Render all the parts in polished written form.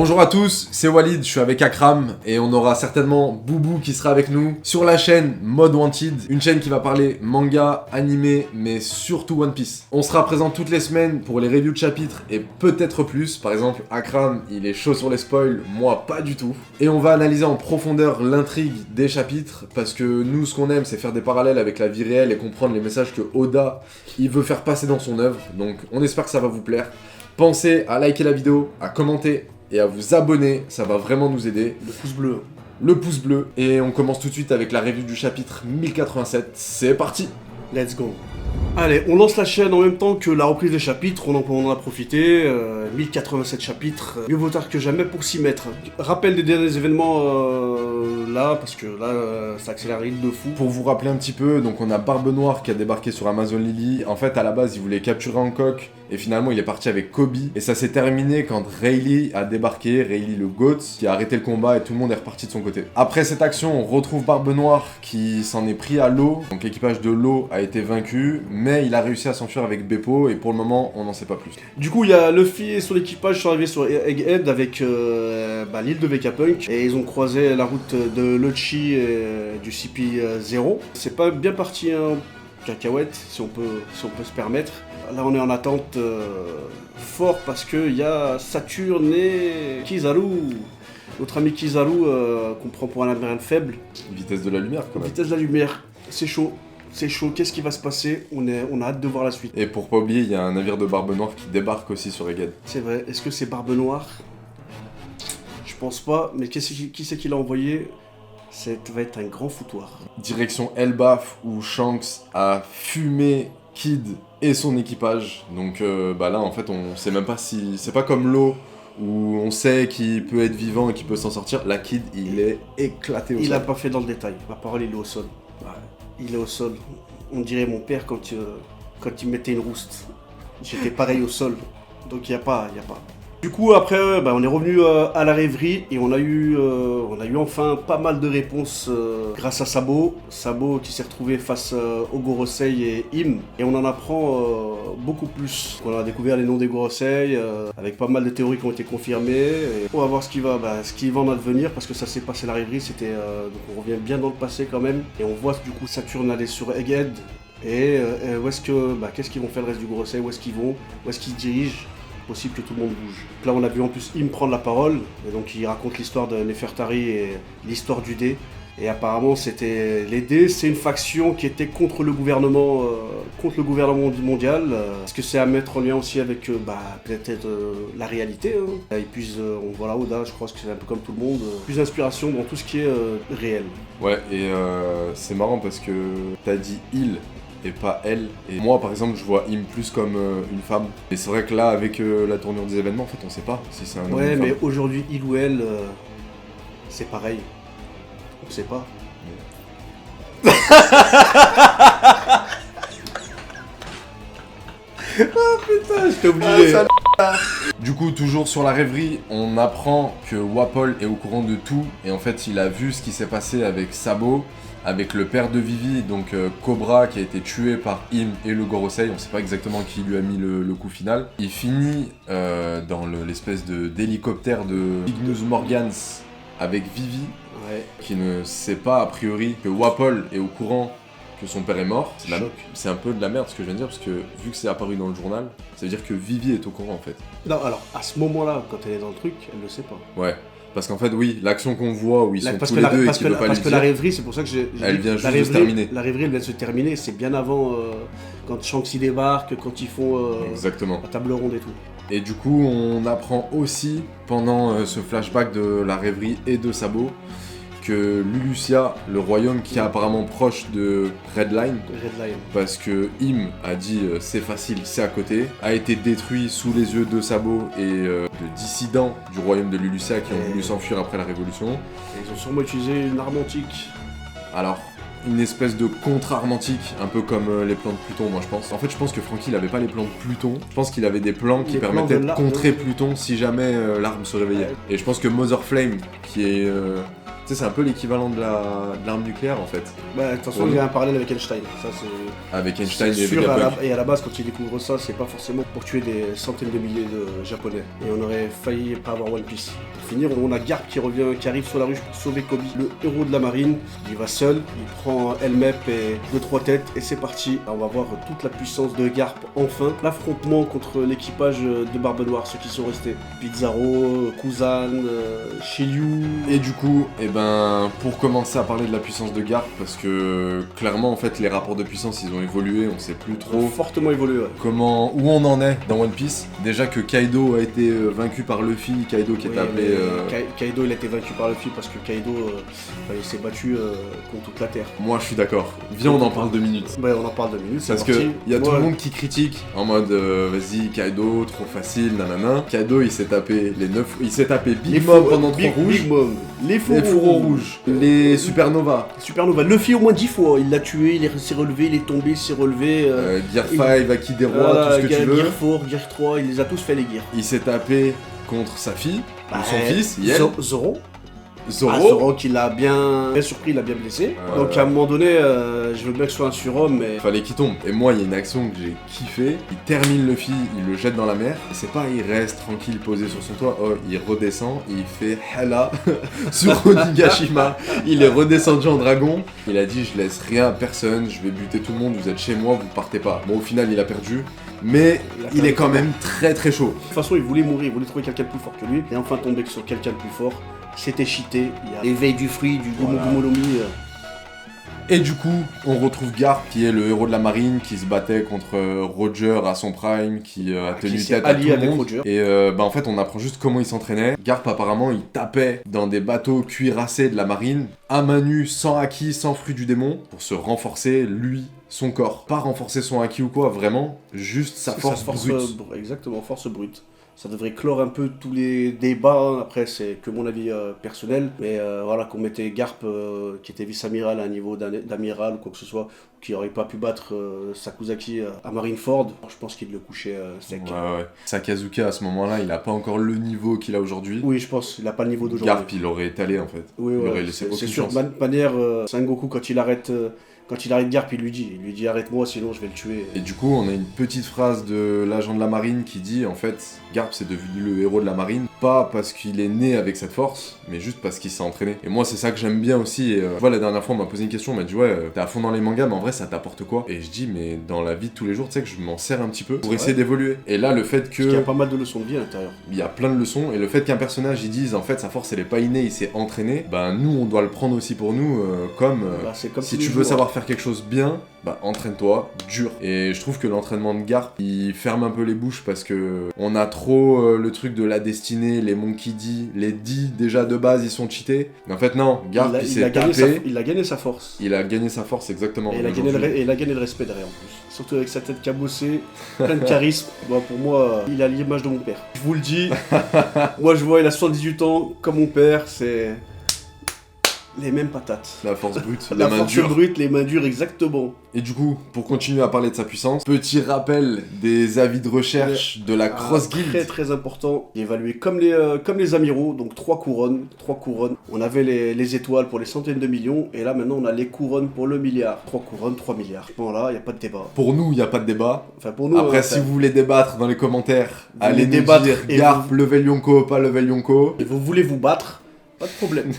Bonjour à tous, c'est Walid, je suis avec Akram et on aura certainement Boubou qui sera avec nous sur la chaîne Mode Wanted, une chaîne qui va parler manga, animé, mais surtout One Piece. On sera présent toutes les semaines pour les reviews de chapitres et peut-être plus. Par exemple, Akram, il est chaud sur les spoils, moi pas du tout. Et on va analyser en profondeur l'intrigue des chapitres parce que nous, ce qu'on aime, c'est faire des parallèles avec la vie réelle et comprendre les messages que Oda, il veut faire passer dans son œuvre. Donc on espère que ça va vous plaire. Pensez à liker la vidéo, à commenter et à vous abonner, ça va vraiment nous aider. Le pouce bleu. Le pouce bleu. Et on commence tout de suite avec la review du chapitre 1087. C'est parti. Let's go. Allez, on lance la chaîne en même temps que la reprise des chapitres, on en a profité, 1087 chapitres, mieux vaut tard que jamais pour s'y mettre. Rappel des derniers événements là, parce que là, ça accélère de fou. Pour vous rappeler un petit peu, donc on a Barbe Noire qui a débarqué sur Amazon Lily. En fait, à la base, il voulait capturer Hancock, et finalement, il est parti avec Kobe. Et ça s'est terminé quand Rayleigh a débarqué, Rayleigh le GOAT, qui a arrêté le combat, et tout le monde est reparti de son côté. Après cette action, on retrouve Barbe Noire qui s'en est pris à l'eau. Donc l'équipage de l'eau a été vaincu, mais il a réussi à s'enfuir avec Beppo, et pour le moment, on n'en sait pas plus. Du coup, il y a Luffy et son équipage sont arrivés sur Egghead avec l'île de Vegapunk, et ils ont croisé la route de Luffy et du CP0. C'est pas bien parti, hein, cacahuète, si on peut se permettre. Là, on est en attente fort parce qu'il y a Saturne et Kizaru. Notre ami Kizaru, qu'on prend pour un amérindienne faible. Vitesse de la lumière, quand même. Vitesse de la lumière, c'est chaud. C'est chaud, qu'est-ce qui va se passer? On a hâte de voir la suite. Et pour pas oublier, il y a un navire de Barbe Noire qui débarque aussi sur Egghead. C'est vrai, est-ce que c'est Barbe Noire? Je pense pas, mais qui c'est qui l'a envoyé? Ça va être un grand foutoir. Direction Elbaf où Shanks a fumé Kid et son équipage. Donc là en fait on sait même pas si... C'est pas comme l'eau où on sait qu'il peut être vivant et qu'il peut s'en sortir. La Kid il est éclaté au sol. Il a pas fait dans le détail, ma parole il est au sol. Ouais. Il est au sol. On dirait mon père quand il mettait une rouste. J'étais pareil au sol. Donc y a pas. Du coup après on est revenu à la rêverie et on a eu enfin pas mal de réponses grâce à Sabo qui s'est retrouvé face au Gorosei et Im, et on en apprend beaucoup plus. On a découvert les noms des Gorosei avec pas mal de théories qui ont été confirmées, et on va voir ce qui va en advenir parce que ça s'est passé à la rêverie, c'était donc on revient bien dans le passé quand même, et on voit du coup Saturne aller sur Egghead et où est-ce que qu'est-ce qu'ils vont faire le reste du Gorosei, où est-ce qu'ils dirigent. Possible que tout le monde bouge. Là on a vu en plus Im prendre la parole, et donc il raconte l'histoire de Nefertari et l'histoire du dé. Et apparemment c'était les dés, c'est une faction qui était contre le gouvernement mondial. Est-ce que c'est à mettre en lien aussi avec peut-être la réalité, hein. Et puis voilà, Oda, je crois que c'est un peu comme tout le monde, plus d'inspiration dans tout ce qui est réel. Ouais, et c'est marrant parce que t'as dit il et pas elle. Et moi par exemple je vois Im plus comme une femme. Et c'est vrai que là avec la tournure des événements en fait on sait pas si c'est un homme ou une mais femme. aujourd'hui il ou elle c'est pareil. On sait pas. Oh putain, j'étais obligé. Du coup, toujours sur la rêverie, on apprend que Wapol est au courant de tout. Et en fait, il a vu ce qui s'est passé avec Sabo, avec le père de Vivi, donc Cobra, qui a été tué par Im et le Gorosei. On sait pas exactement qui lui a mis le coup final. Il finit dans l'espèce d'hélicoptère de Ignus Morgans avec Vivi, Ouais. qui ne sait pas a priori que Wapol est au courant que son père est mort. C'est un peu de la merde ce que je viens de dire, parce que vu que c'est apparu dans le journal, ça veut dire que Vivi est au courant en fait. Non, alors à ce moment-là, quand elle est dans le truc, elle le sait pas. Ouais, parce qu'en fait oui, l'action qu'on voit où ils sont parce tous que les deux et parce qu'il que veut pas lui parce que dire, la rêverie, c'est pour ça que elle vient juste de se terminer. La rêverie, elle vient de se terminer. C'est bien avant quand Shanks y débarque, quand ils font Exactement. la table ronde et tout. Et du coup, on apprend aussi pendant ce flashback de la rêverie et de Sabo que Lulusia, le royaume qui est apparemment proche de Redline, parce que Im a dit c'est facile, c'est à côté, a été détruit sous les yeux de Sabo et de dissidents du royaume de Lulusia qui ont voulu s'enfuir après la révolution. Et ils ont sûrement utilisé une arme antique. Alors, une espèce de contre-arme antique, un peu comme les plans de Pluton, moi je pense. En fait, je pense que Franky il avait pas les plans de Pluton, je pense qu'il avait des plans qui permettaient de contrer Pluton si jamais l'arme se réveillait. Et je pense que Mother Flame, qui est Tu sais, c'est un peu l'équivalent de l'arme nucléaire en fait. Bah, de toute façon, Ouais. il y a un parallèle avec Einstein. Ça, c'est. Avec Einstein C'est et sûr, Vegapunk. et à la base, quand ils découvrent ça, c'est pas forcément pour tuer des centaines de milliers de Japonais. Et on aurait failli pas avoir One Piece. Pour finir, on a Garp qui arrive sur la rue pour sauver Kobe, le héros de la marine. Il va seul, il prend Helmep et 2-3 têtes, et c'est parti. On va voir toute la puissance de Garp enfin. L'affrontement contre l'équipage de Barbe Noire, ceux qui sont restés. Pizarro, Kuzan, Shiryu. Et du coup, pour commencer à parler de la puissance de Garp, parce que clairement en fait les rapports de puissance ils ont évolué, on sait plus trop Fortement évolué, ouais. où on en est dans One Piece. Déjà que Kaido a été vaincu par Luffy, Kaido qui est Oui, appelé... mais Kaido il a été vaincu par Luffy parce que Kaido il s'est battu contre toute la terre. Moi je suis d'accord. Viens on en parle 2 minutes. Ouais, on en parle 2 minutes. Parce c'est que parti. y a tout Moi, le monde qui critique en mode vas-y Kaido trop facile nanana. Kaido il s'est tapé il s'est tapé Big Mom pendant 3 rouges, Big Mom, les fourreaux rouges, les Supernova, Supernova, Luffy au moins 10 fois, il l'a tué, s'est relevé, il est tombé, il s'est relevé. Gear 5, Aki des Rois, tout ce que tu veux. Gear 4, Gear 3, il les a tous fait les Gears. Il s'est tapé contre sa fille, ou son fils, Yen. Zoro. Zoro. Ah, Zoro qui l'a bien surpris, il l'a bien blessé. Donc à un moment donné, je veux bien que ce soit un surhomme, mais. Fallait qu'il tombe. Et moi, il y a une action que j'ai kiffé. Il termine Luffy, il le jette dans la mer. Et c'est pas, il reste tranquille posé sur son toit. Oh, il redescend, il fait Hela sur Onigashima. Il est redescendu en dragon. Il a dit, je laisse rien à personne, je vais buter tout le monde, vous êtes chez moi, vous partez pas. Bon, au final, il a perdu. Mais il est quand même très très chaud. De toute façon, il voulait mourir, il voulait trouver quelqu'un de plus fort que lui. Et enfin tomber sur quelqu'un de plus fort. C'était cheaté. Il y a l'éveil du fruit, du Gomu Gomu no Mi. Et du coup, on retrouve Garp, qui est le héros de la marine, qui se battait contre Roger à son prime, qui a tenu tête à tout le monde. Roger. Et en fait, on apprend juste comment il s'entraînait. Garp, apparemment, il tapait dans des bateaux cuirassés de la marine, à main nue, sans haki, sans fruit du démon, pour se renforcer, lui, son corps. Pas renforcer son haki ou quoi, vraiment, juste sa force brute. Exactement, force brute. Ça devrait clore un peu tous les débats. Après, c'est que mon avis personnel. Mais voilà, qu'on mettait Garp, qui était vice-amiral à un niveau d'amiral ou quoi que ce soit, qui aurait pas pu battre Sakuzaki à Marineford, je pense qu'il le couchait sec. Ouais. Sakazuka, à ce moment-là, il a pas encore le niveau qu'il a aujourd'hui. Oui, je pense. Il a pas le niveau d'aujourd'hui. Garp, il aurait étalé, en fait. Oui, il ouais, aurait laissé aucune c'est sûr. chance. De toute manière, Sengoku, quand il arrête Garp, il lui dit arrête-moi, sinon je vais le tuer. Et du coup, on a une petite phrase de l'agent de la marine qui dit en fait, Garp c'est devenu le héros de la marine, pas parce qu'il est né avec cette force, mais juste parce qu'il s'est entraîné. Et moi, c'est ça que j'aime bien aussi. Et tu vois, la dernière fois, on m'a posé une question, on m'a dit ouais, t'es à fond dans les mangas, mais en vrai, ça t'apporte quoi? Et je dis, mais dans la vie de tous les jours, tu sais que je m'en sers un petit peu pour essayer d'évoluer. Et là, le fait que. Parce qu'il y a pas mal de leçons de vie à l'intérieur. Il y a plein de leçons, et le fait qu'un personnage il dise en fait sa force elle est pas innée, il s'est entraîné, bah nous on doit le prendre aussi pour nous comme C'est comme si tous les tu veux jours. savoir faire quelque chose bien, bah entraîne-toi, dur. Et je trouve que l'entraînement de Garp il ferme un peu les bouches parce que on a trop le truc de la destinée, les Monkey D, les D déjà de base ils sont cheatés. Mais en fait non, Garp il s'est tapé. Il a gagné sa force. Il a gagné sa force exactement. Et il a gagné le respect derrière en plus. Surtout avec sa tête cabossée, plein de charisme. Bon, pour moi, il a l'image de mon père. Je vous le dis, moi je vois, il a 78 ans, comme mon père, c'est les mêmes patates. La force brute, La les mains force dures. brute, les mains dures, exactement. Et du coup, pour continuer à parler de sa puissance, petit rappel des avis de recherche de la Cross Guild. Très très important, il est évalué comme les amiraux, donc 3 couronnes. On avait les étoiles pour les centaines de millions, et là maintenant on a les couronnes pour le milliard. 3 couronnes, 3 milliards. Bon là, il n'y a pas de débat. Pour nous, il n'y a pas de débat. Enfin pour nous, Après, si vous voulez débattre dans les commentaires, Vous allez voulez nous débattre dire et Garp, level Yonko, pas level Yonko. et vous voulez vous battre, pas de problème.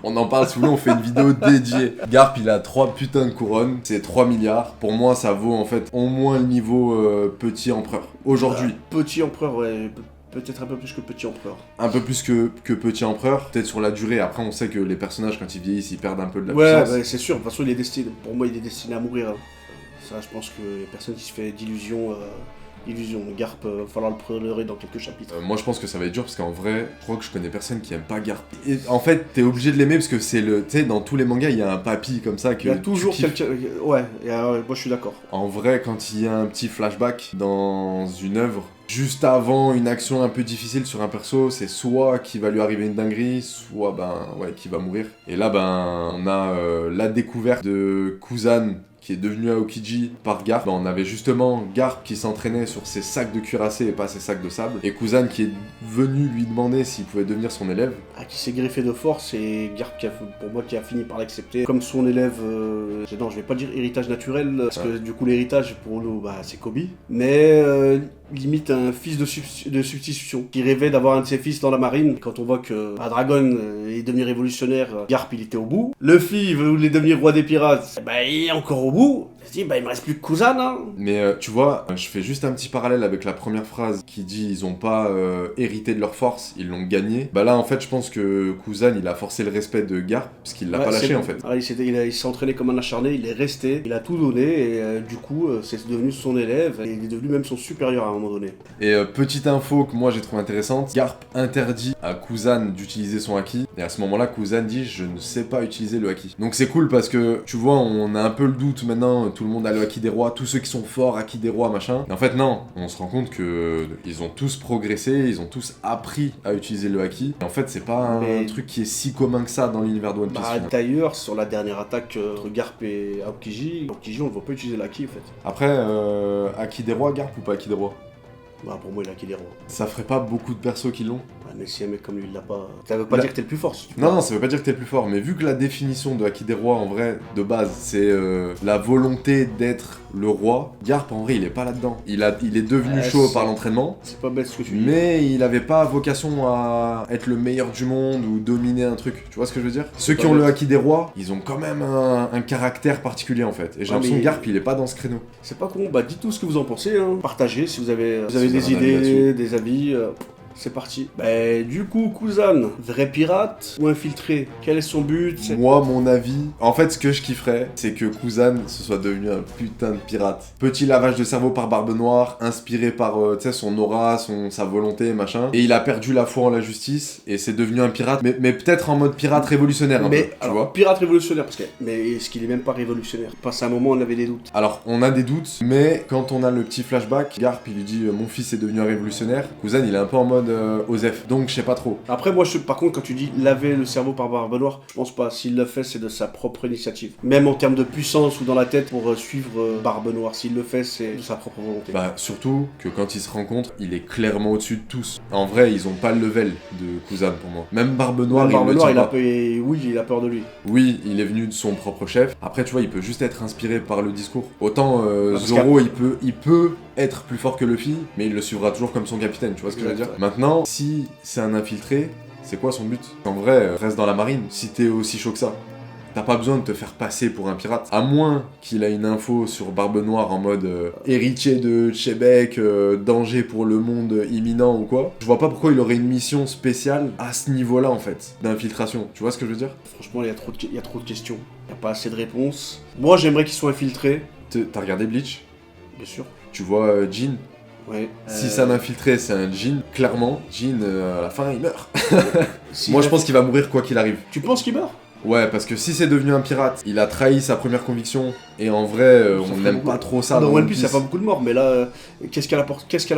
On en parle souvent, on fait une vidéo dédiée. Garp, il a 3 putains de couronnes, c'est 3 milliards. Pour moi, ça vaut en fait au moins le niveau petit empereur. Aujourd'hui, Petit empereur, ouais, peut-être un peu plus que petit empereur. un peu plus que petit empereur, peut-être sur la durée. Après, on sait que les personnages, quand ils vieillissent, ils perdent un peu de la Ouais, puissance. ouais, c'est sûr, de toute façon pour moi il est destiné à mourir. Hein. Ça, je pense que y a personne qui se fait d'illusions. Garp, va falloir le pleurer dans quelques chapitres. Moi je pense que ça va être dur parce qu'en vrai, je crois que je connais personne qui aime pas Garp. Et en fait, t'es obligé de l'aimer parce que c'est le. Tu sais, dans tous les mangas, il y a un papy comme ça que. Il y a tu toujours kiffes. quelqu'un. Ouais, moi je suis d'accord. En vrai, quand il y a un petit flashback dans une œuvre, juste avant une action un peu difficile sur un perso, c'est soit qu'il va lui arriver une dinguerie, soit qu'il va mourir. Et là, on a la découverte de Kuzan qui est devenu Aokiji par Garp, on avait justement Garp qui s'entraînait sur ses sacs de cuirassé et pas ses sacs de sable, et Kuzan qui est venu lui demander s'il pouvait devenir son élève. Ah, qui s'est greffé de force, et Garp pour moi qui a fini par l'accepter comme son élève, non je vais pas dire héritage naturel, parce que du coup l'héritage pour nous c'est Kobe, mais limite un fils de substitution, qui rêvait d'avoir un de ses fils dans la marine. Quand on voit que Dragon est devenu révolutionnaire, Garp il était au bout, Luffy voulait devenir roi des pirates, il est encore au bout, il se dit il me reste plus que Kuzan hein. Mais tu vois, je fais juste un petit parallèle avec la première phrase qui dit ils ont pas hérité de leur force, ils l'ont gagné. Bah là en fait je pense que Kuzan il a forcé le respect de Garp parce qu'il l'a pas lâché en fait. Ah, il s'est entraîné comme un acharné, il est resté, il a tout donné et du coup c'est devenu son élève et il est devenu même son supérieur à un moment donné. Et petite info que moi j'ai trouvé intéressante, Garp interdit à Kuzan d'utiliser son haki et à ce moment là Kuzan dit je ne sais pas utiliser le haki. Donc c'est cool parce que tu vois on a un peu le doute maintenant, tout le monde a le haki des rois, tous ceux qui sont forts, haki des rois machin. Et en fait non, on se rend compte que ils ont tous progressé, ils ont tous appris à utiliser le haki. Et en fait c'est pas un truc qui est si commun que ça dans l'univers de One Piece. D'ailleurs sur la dernière attaque entre Garp et Aokiji on ne voit pas utiliser l'haki en fait. Après haki des rois, Garp ou pas haki des rois? Pour moi il a haki des rois. Ça ferait pas beaucoup de persos qui l'ont? Mais si un mec comme lui il l'a pas, ça veut pas dire que t'es le plus fort. Si non, ça veut pas dire que t'es le plus fort, mais vu que la définition de Haki des rois en vrai, de base, c'est la volonté d'être le roi, Garp en vrai il est pas là-dedans. Il est devenu chaud par l'entraînement. C'est pas bête ce que tu dis. Mais il avait pas vocation à être le meilleur du monde ou dominer un truc. Tu vois ce que je veux dire? Ceux qui ont le Haki des rois, ils ont quand même un caractère particulier en fait. Et j'ai l'impression que Garp il est pas dans ce créneau. C'est pas con, dites tout ce que vous en pensez, hein. Partagez si vous avez des idées, des avis. C'est parti. Du coup, Kuzan, vrai pirate ou infiltré? Quel est son but? Moi, mon avis, en fait, ce que je kifferais, c'est que Kuzan se soit devenu un putain de pirate. Petit lavage de cerveau par Barbe Noire, inspiré par, son aura, sa volonté, machin. Et il a perdu la foi en la justice, et c'est devenu un pirate, mais peut-être en mode pirate révolutionnaire, tu vois. Pirate révolutionnaire, mais est-ce qu'il est même pas révolutionnaire? Passé un moment, on avait des doutes. Alors, on a des doutes, mais quand on a le petit flashback, Garp, il lui dit mon fils est devenu un révolutionnaire. Kuzan, il est un peu en mode Osef, donc je sais pas trop. Après moi par contre quand tu dis laver le cerveau par Barbe Noire, je pense pas, s'il le fait c'est de sa propre initiative. Même en termes de puissance ou dans la tête pour suivre Barbe Noire, s'il le fait c'est de sa propre volonté. Surtout que quand ils se rencontrent, il est clairement au-dessus de tous. En vrai ils ont pas le level de Kuzan pour moi. Même Barbe Noire, il a peur de lui. Oui, il est venu de son propre chef. Après tu vois, il peut juste être inspiré par le discours. Autant Zoro il peut être plus fort que Luffy, mais il le suivra toujours comme son capitaine, tu vois ce que je veux dire? Maintenant, si c'est un infiltré, c'est quoi son but? En vrai, reste dans la marine, si t'es aussi chaud que ça. T'as pas besoin de te faire passer pour un pirate. À moins qu'il a une info sur Barbe Noire en mode héritier de Chebek, danger pour le monde imminent ou quoi. Je vois pas pourquoi il aurait une mission spéciale à ce niveau-là en fait, d'infiltration. Tu vois ce que je veux dire? Franchement, il y a trop de questions. Il y a pas assez de réponses. Moi, j'aimerais qu'il soit infiltré. T'as regardé Bleach? Bien sûr. Tu vois Jin? Ouais. Si c'est un infiltré, c'est un Jin, clairement. Jin, à la fin, il meurt. Moi, je pense qu'il va mourir quoi qu'il arrive. Tu penses qu'il meurt? Ouais, parce que si c'est devenu un pirate, il a trahi sa première conviction, et en vrai, on n'aime pas trop ça. Dans One Piece, il n'y a pas beaucoup de morts, mais là, qu'est-ce qu'elle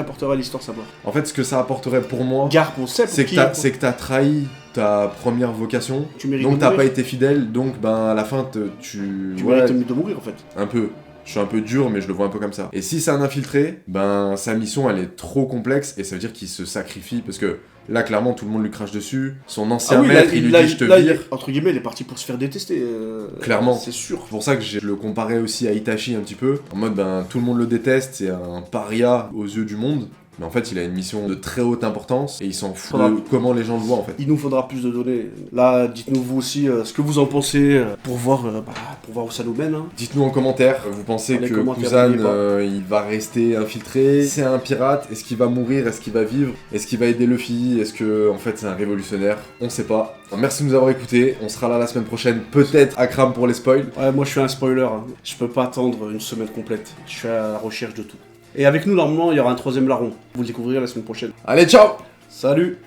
apporterait à l'histoire, sa mort? En fait, ce que ça apporterait pour moi, Garp, on sait c'est que t'as trahi ta première vocation, donc t'as pas été fidèle, donc à la fin, tu mérites de mourir, en fait. Un peu. Je suis un peu dur, mais je le vois un peu comme ça. Et si c'est un infiltré, sa mission, elle est trop complexe, et ça veut dire qu'il se sacrifie, parce que là, clairement, tout le monde lui crache dessus. Son ancien maître, il lui dit « je te vire ». Entre guillemets, il est parti pour se faire détester. Clairement. C'est sûr. C'est pour ça que je le comparais aussi à Itachi un petit peu. En mode, tout le monde le déteste, c'est un paria aux yeux du monde. Mais en fait, il a une mission de très haute importance et il s'en fout de comment les gens le voient en fait. Il nous faudra plus de données. Là, dites-nous vous aussi ce que vous en pensez pour voir où ça nous mène. Hein. Dites-nous en commentaire, vous pensez que Kuzan il va rester infiltré? C'est un pirate? Est-ce qu'il va mourir? Est-ce qu'il va vivre? Est-ce qu'il va aider Luffy? Est-ce que en fait c'est un révolutionnaire? On sait pas. Alors, merci de nous avoir écoutés. On sera là la semaine prochaine, peut-être à Kram pour les spoils. Ouais, moi je suis un spoiler. Hein. Je peux pas attendre une semaine complète. Je suis à la recherche de tout. Et avec nous, normalement, il y aura un troisième larron. Vous le découvrirez la semaine prochaine. Allez, ciao! Salut!